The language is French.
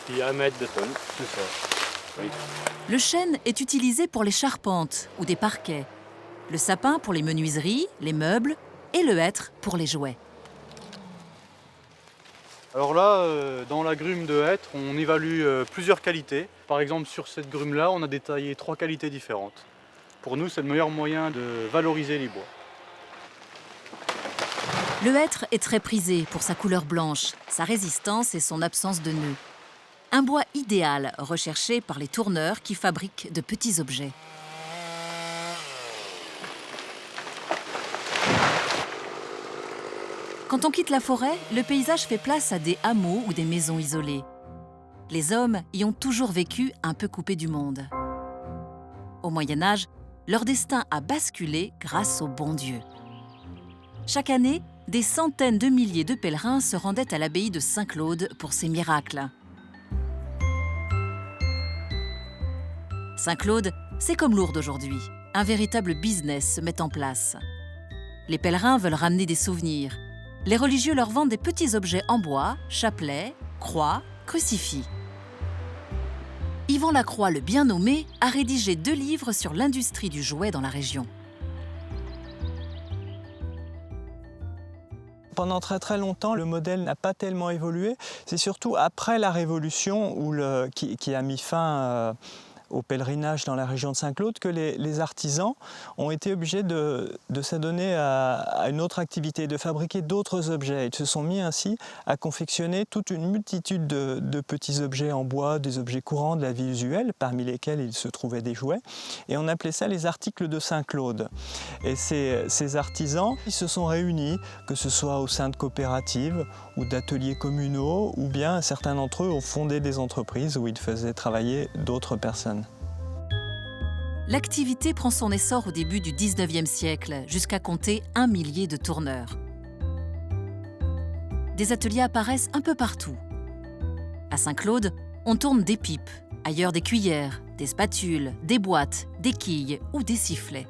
Puis 1 mètre de tonne. C'est ça. Oui. Le chêne est utilisé pour les charpentes ou des parquets, le sapin pour les menuiseries, les meubles et le hêtre pour les jouets. Alors là, dans la grume de hêtre, on évalue plusieurs qualités. Par exemple, sur cette grume-là, on a détaillé 3 qualités différentes. Pour nous, c'est le meilleur moyen de valoriser les bois. Le hêtre est très prisé pour sa couleur blanche, sa résistance et son absence de nœuds. Un bois idéal recherché par les tourneurs qui fabriquent de petits objets. Quand on quitte la forêt, le paysage fait place à des hameaux ou des maisons isolées. Les hommes y ont toujours vécu un peu coupés du monde. Au Moyen-Âge, leur destin a basculé grâce au bon Dieu. Chaque année, des centaines de milliers de pèlerins se rendaient à l'abbaye de Saint-Claude pour ces miracles. Saint-Claude, c'est comme Lourdes aujourd'hui. Un véritable business se met en place. Les pèlerins veulent ramener des souvenirs. Les religieux leur vendent des petits objets en bois, chapelets, croix, crucifix. Yvan Lacroix, le bien nommé, a rédigé 2 livres sur l'industrie du jouet dans la région. Pendant très longtemps, le modèle n'a pas tellement évolué. C'est surtout après la Révolution qui a mis fin au pèlerinage dans la région de Saint-Claude que les artisans ont été obligés de s'adonner à une autre activité, de fabriquer d'autres objets. Ils se sont mis ainsi à confectionner toute une multitude de petits objets en bois, des objets courants de la vie usuelle, parmi lesquels il se trouvait des jouets. Et on appelait ça les articles de Saint-Claude. Et ces artisans, ils se sont réunis, que ce soit au sein de coopératives ou d'ateliers communaux, ou bien certains d'entre eux ont fondé des entreprises où ils faisaient travailler d'autres personnes. L'activité prend son essor au début du 19e siècle, jusqu'à compter 1 millier de tourneurs. Des ateliers apparaissent un peu partout. À Saint-Claude, on tourne des pipes, ailleurs des cuillères, des spatules, des boîtes, des quilles ou des sifflets.